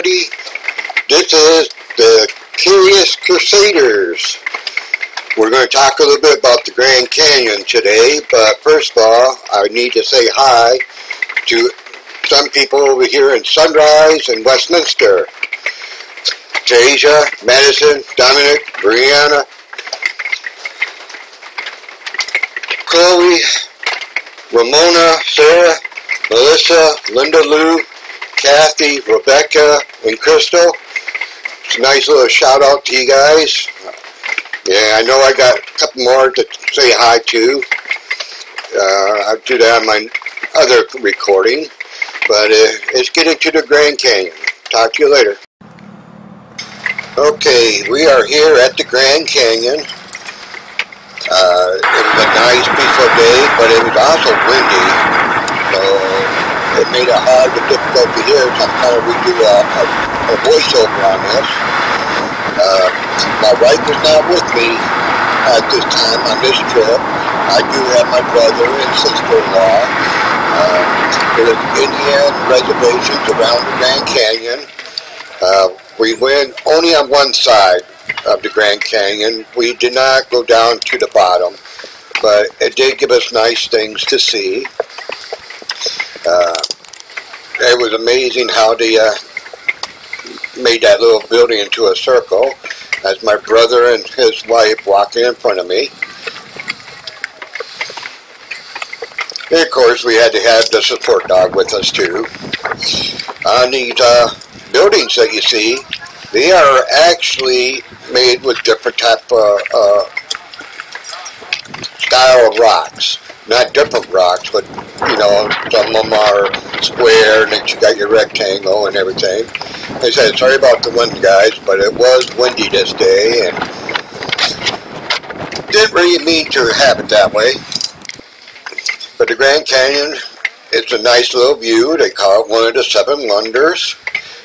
everybody. This is the Curious Crusaders. We're going to talk a little bit about the Grand Canyon today, but first of all, I need to say hi to some people over here in Sunrise and Westminster. To Asia, Madison, Dominic, Brianna, Chloe, Ramona, Sarah, Melissa, Linda Lou, Kathy, Rebecca, and Crystal. It's a nice little shout out to you guys. Yeah, I know I got a couple more to say hi to. I'll do that on my other recording. But let's get into the Grand Canyon. Talk to you later. Okay, we are here at the Grand Canyon. It was a nice, peaceful day, but it was also windy. So it made it hard and difficult to hear. Sometimes we do a voiceover on this. My wife is not with me at this time on this trip. I do have my brother and sister-in-law. There's Indian reservations around the Grand Canyon. We went only on one side of the Grand Canyon. We did not go down to the bottom, but it did give us nice things to see. It was amazing how they made that little building into a circle as my brother and his wife walking in front of me. And of course we had to have the support dog with us too. On these buildings that you see, they are actually made with different type of style of rocks. Not different rocks, but you know, some of them are square and then you got your rectangle and everything. Like I said, sorry about the wind, guys, but it was windy this day and didn't really mean to have it that way. But the Grand Canyon, it's a nice little view. They call it one of the 7 wonders.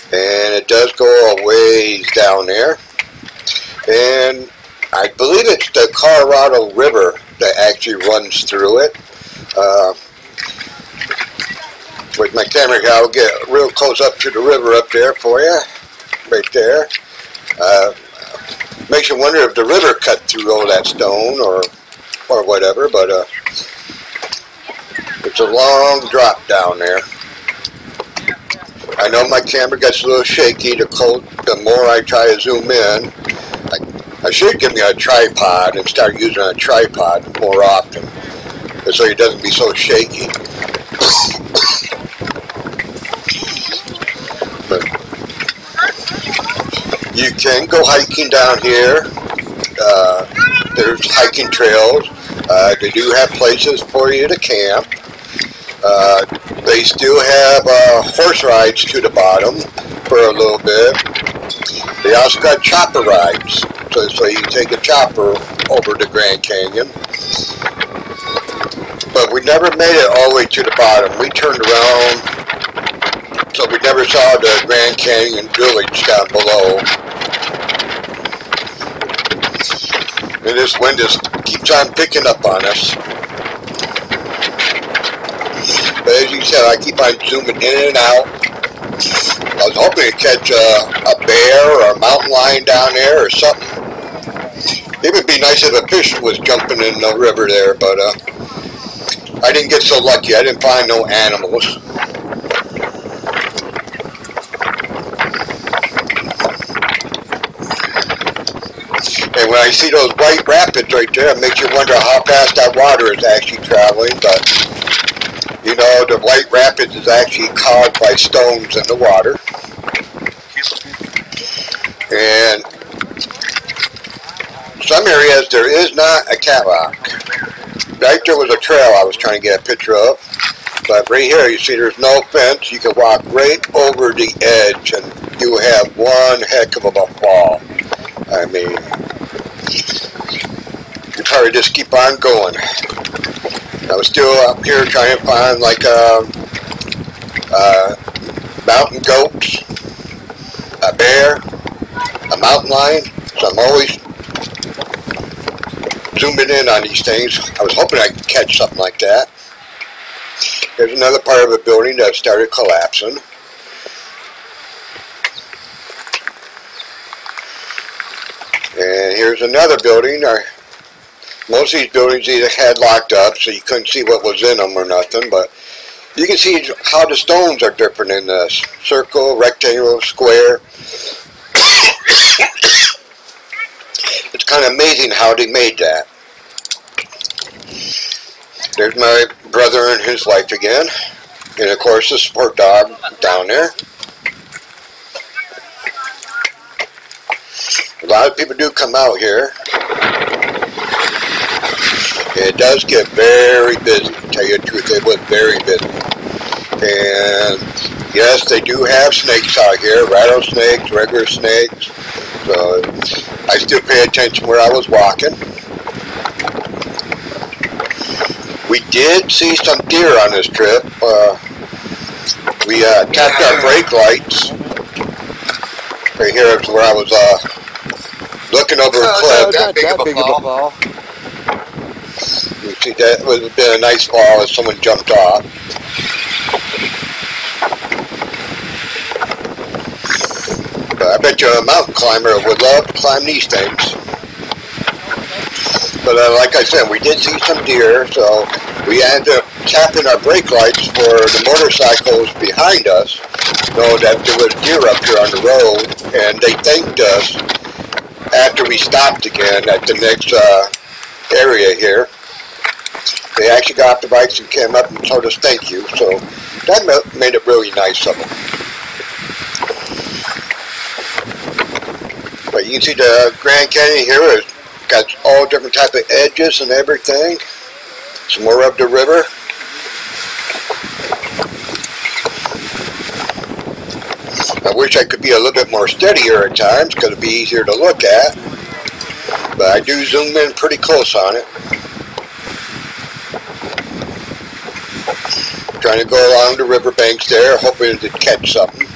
And it does go a ways down there. And I believe it's the Colorado River that actually runs through it. With my camera here, I'll get real close up to the river up there for you. Right there. Makes you wonder if the river cut through all that stone or whatever, but it's a long drop down there. I know my camera gets a little shaky the more I try to zoom in. I should give me a tripod and start using a tripod more often so it doesn't be so shaky. But you can go hiking down here. There's hiking trails. They do have places for you to camp. They still have horse rides to the bottom for a little bit. They also got chopper rides, so you can take a chopper over the Grand Canyon. But we never made it all the way to the bottom. We turned around, so we never saw the Grand Canyon village down below. And this wind just keeps on picking up on us. But as you said, I keep on zooming in and out. I was hoping to catch a bear or a mountain lion down there or something. It would be nice if a fish was jumping in the river there, but I didn't get so lucky. I didn't find no animals. And when I see those white rapids right there, it makes you wonder how fast that water is actually traveling, but you know, the White Rapids is actually caused by stones in the water. And some areas there is not a catwalk. Right there was a trail I was trying to get a picture of. But right here you see there's no fence. You can walk right over the edge and you have one heck of a fall. I mean, you probably just keep on going. I was still up here trying to find like mountain goats, a bear, a mountain lion. So I'm always zooming in on these things. I was hoping I could catch something like that. There's another part of the building that started collapsing. here's another building. Most of these buildings either had locked up, so you couldn't see what was in them or nothing, but you can see how the stones are different in this. Circle, rectangle, square. It's kind of amazing how they made that. There's my brother and his wife again. And of course the support dog down there. A lot of people do come out here. It does get very busy, to tell you the truth. It was very busy. And yes, they do have snakes out here, rattlesnakes, regular snakes. So I still pay attention where I was walking. We did see some deer on this trip. We tapped our brake lights. Right here is where I was looking over a cliff. That big of a fall. You see, that would have been a nice fall if someone jumped off. But I bet you a mountain climber would love to climb these things. But like I said, we did see some deer, so we ended up tapping our brake lights for the motorcycles behind us. Know that there was deer up here on the road, and they thanked us after we stopped again at the next area here. They actually got off the bikes and came up and told us thank you, so that made it really nice of them. But you can see the Grand Canyon here has got all different type of edges and everything. Some more of the river. I wish I could be a little bit more steadier at times because it'd be easier to look at. But I do zoom in pretty close on it. Trying to go along the riverbanks there, hoping to catch something.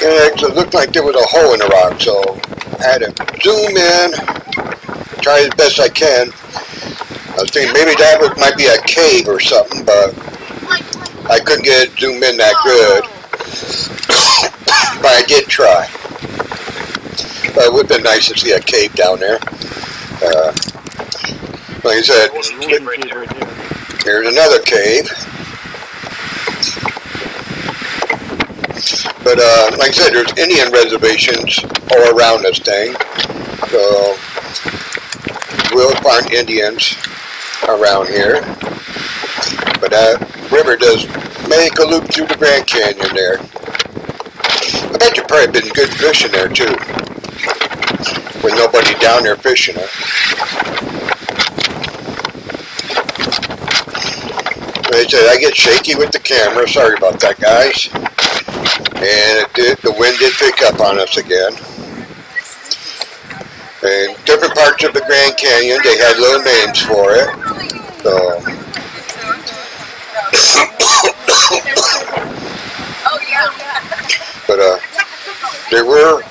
And it looked like there was a hole in the rock, so I had to zoom in, try as best I can. I was thinking maybe that might be a cave or something, but I couldn't get it zoomed in that good. But I did try. But it would have been nice to see a cave down there. Like I said, here's another cave. But like I said, there's Indian reservations all around this thing. So we'll find Indians around here. But that river does make a loop through the Grand Canyon there. I bet you've probably been good fishing there too, with nobody down there fishing it. Like I said, I get shaky with the camera. Sorry about that, guys. And the wind did pick up on us again. And different parts of the Grand Canyon, they had little names for it. So. But there were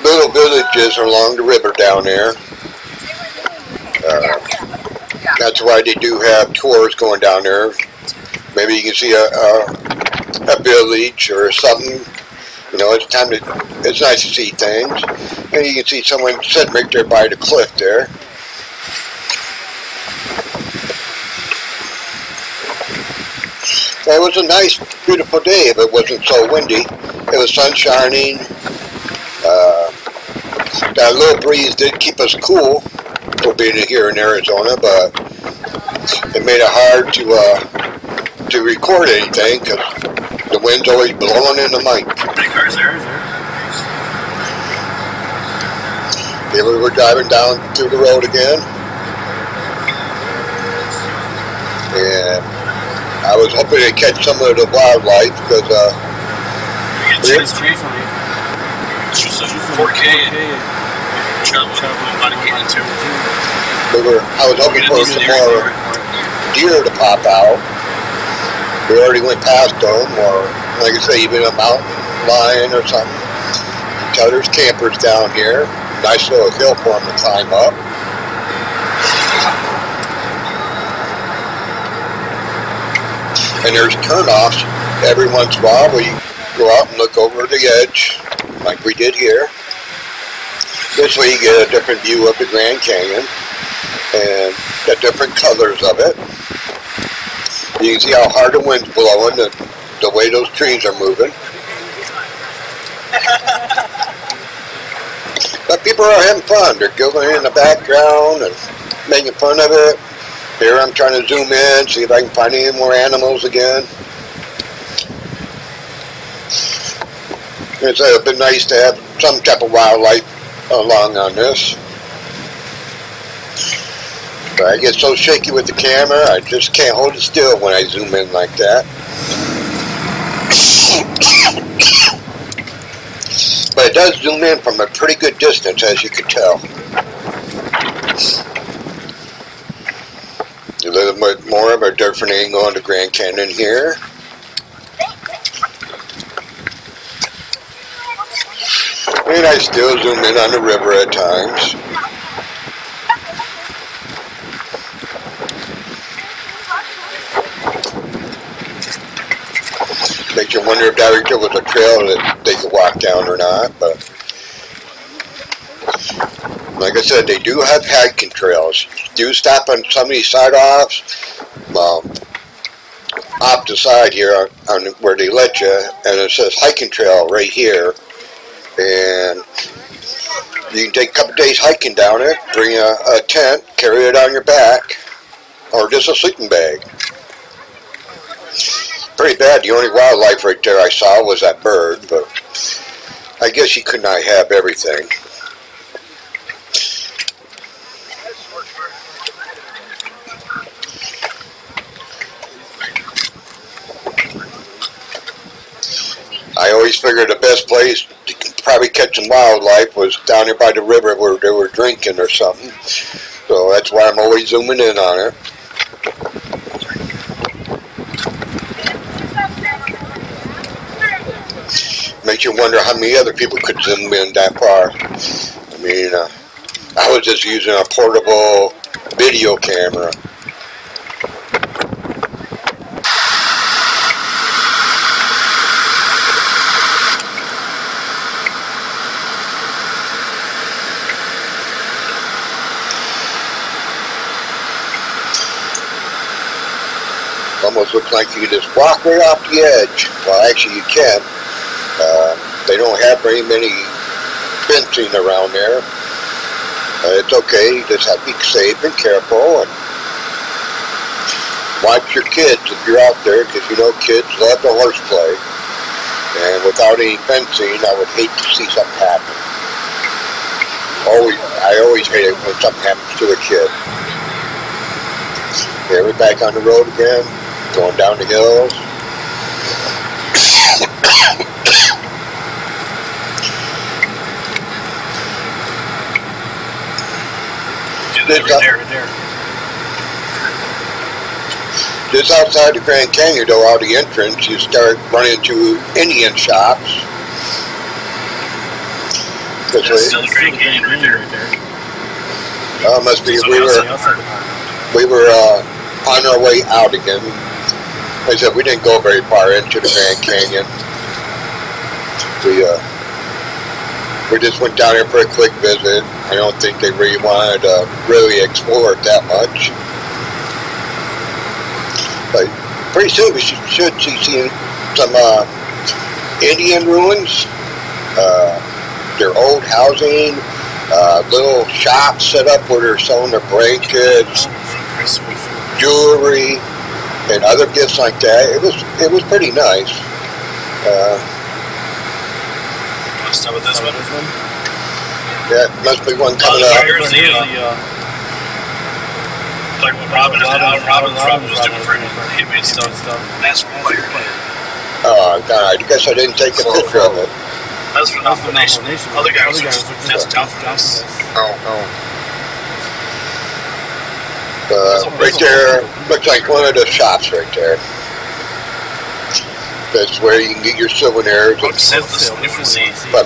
little villages along the river down there. That's why they do have tours going down there. Maybe you can see a village or something. You know, it's nice to see things. And you can see someone sitting right there by the cliff there. It was a nice, beautiful day if it wasn't so windy. It was sun shining. That little breeze did keep us cool for being here in Arizona, but it made it hard to record anything because the wind's always blowing in the mic. Here we were driving down through the road again, and I was hoping to catch some of the wildlife because I was hoping for some more deer to pop out. We already went past them, or like I say, even a mountain lion or something. You can tell there's campers down here. Nice little hill for them to climb up. And there's turnoffs every once in a while where go out and look over the edge like we did here. This way you get a different view of the Grand Canyon and the different colors of it. You can see how hard the wind's blowing, the way those trees are moving. But people are having fun. They're giggling in the background and making fun of it. Here I'm trying to zoom in, see if I can find any more animals again. It's been nice to have some type of wildlife along on this. But I get so shaky with the camera, I just can't hold it still when I zoom in like that. But it does zoom in from a pretty good distance, as you can tell. A little bit more of a different angle on the Grand Canyon here. And I still zoom in on the river at times. Makes you wonder if there was a trail that they could walk down or not. But like I said, they do have hiking trails. You do stop on some of these side-offs. Off the side here on where they let you, and it says hiking trail right here. And you can take a couple days hiking down it, bring a tent, carry it on your back, or just a sleeping bag. Pretty bad. The only wildlife right there I saw was that bird, but I guess you could not have everything. I always figured the best place to probably catch some wildlife was down here by the river where they were drinking or something. So that's why I'm always zooming in on it. Makes you wonder how many other people could zoom in that far. I mean, I was just using a portable video camera. Almost looks like you just walk right off the edge. Well, actually you can. They don't have very many fencing around there. It's okay, you just have to be safe and careful, and watch your kids if you're out there, because you know kids love to horseplay. And without any fencing, I would hate to see something happen. I always hate it when something happens to a kid. Okay, we're back on the road again, going down the hills. Just outside the Grand Canyon, though, out the entrance, you start running into Indian shops. That's still the Grand Canyon right there. Must be. We were on our way out again. Like I said, we didn't go very far into the Grand Canyon. We just went down here for a quick visit. I don't think they really wanted to really explore it that much. But pretty soon we should see some Indian ruins, their old housing, little shops set up where they're selling their blankets, jewelry, and other gifts like that. It was pretty nice. Start with this one. Yeah, must be one coming up. Here's the, like what Robin was doing for handmade stuff. That's player. Oh, God, I guess I didn't take a picture of it. That's for Alpha Nation. Other guys are just Alpha Nation. Right there, looks like one of the shops right there. That's where you can get your souvenirs from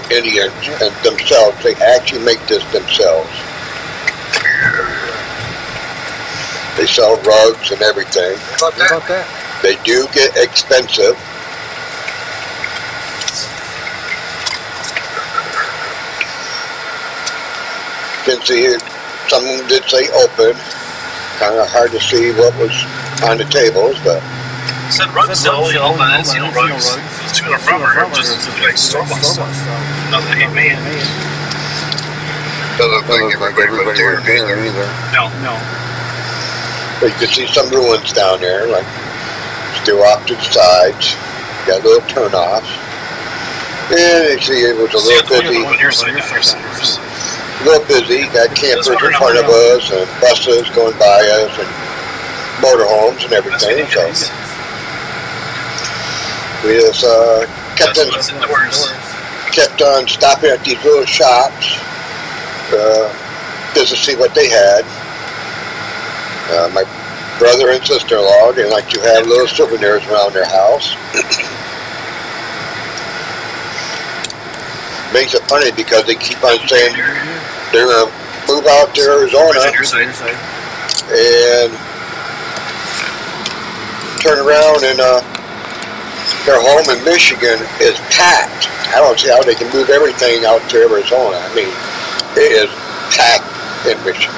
Indians and themselves. They actually make this themselves. They sell rugs and everything. How about that? They do get expensive. didn't see it. Some of them did say open. Kind of hard to see what was on the tables, but. It said rugs still, you know, but I didn't see no rugs. Those two in the front were just like Starbucks stuff. Nothing handmade. Doesn't look like everybody there either. No. But you can see some ruins down there, like still off to the sides. Got little turnoffs. And you see it was a little busy. A little busy. Got campers in front of us and buses going by us and motorhomes and everything. So we just kept on stopping at these little shops just to see what they had. My brother and sister-in-law, they like to have little souvenirs around their house. Makes it funny because they keep on saying they're going to move out to Arizona and turn around and their home in Michigan is packed. I don't see how they can move everything out to Arizona. I mean, it is packed in Michigan.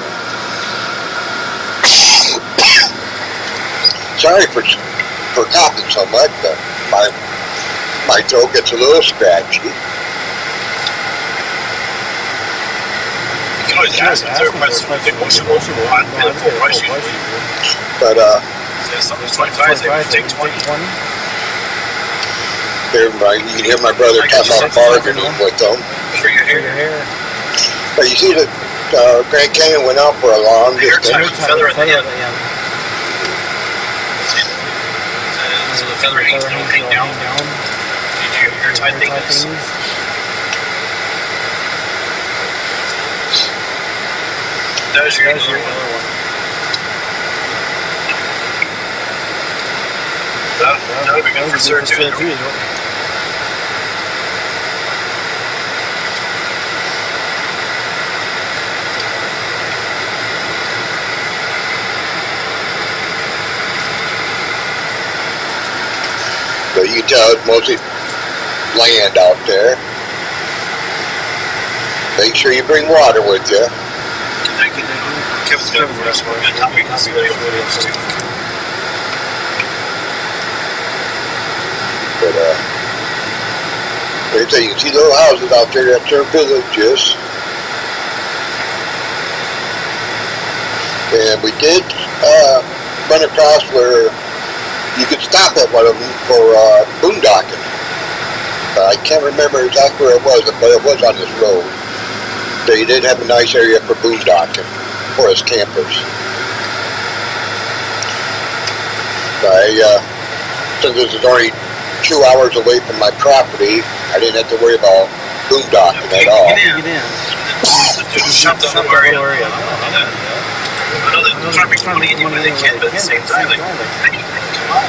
Sorry for coughing so much, but my throat gets a little scratchy. You can always ask if there are questions with the negotiable on the full price usually. But if something's 25, they would take 20. You can hear my brother talk about bargaining with them. For your hair. But you see the Grand Canyon went out for a long distance. Feather at the end. So the feather hangs down. Did you hear tight thickness? That is your other one. That would be good for Sir too. So you can tell it's mostly land out there. Make sure you bring water with you. Kevin's got a good topic in this video too. But like I say, you can see little houses out there. That's their villages. And we did run across where you could stop at one of them for boondocking. I can't remember exactly where it was, but it was on this road. They did have a nice area for boondocking for us campers. Since this is only 2 hours away from my property, I didn't have to worry about boondocking at all. Shut down the area. I know they're trying to make money anyway they can, but at the same time, like,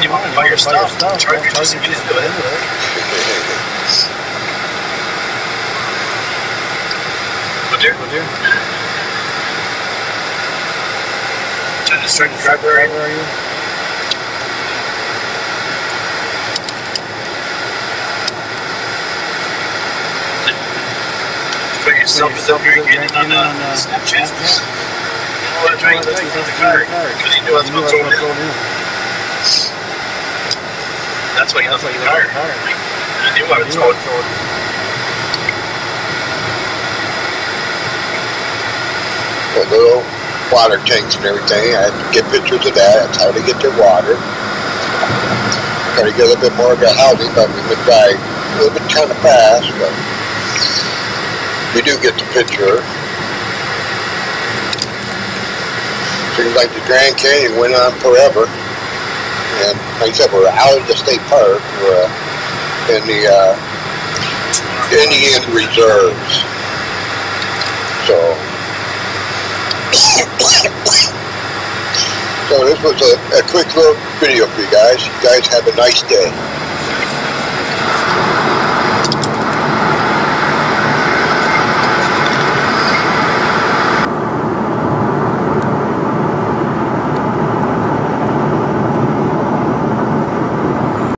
you want to buy your stuff, charge your just to get into it. What dear? Trying to start the drive where are you? Put yourself as up here again on Snapchat. You know what I'm trying to do with the car, because you knew I was going to throw it in. That's why you left the car. You knew I would throw it. The little water tanks and everything. I had to get pictures of that. That's how they get their water. Try to get a little bit more of their housing, but we would drive a little bit kind of fast, but we do get the picture. Seems like the Grand Canyon went on forever. And like I said, we're out of the state park. We're in the Indian reserves. So this was a quick little video for you guys. You guys have a nice day.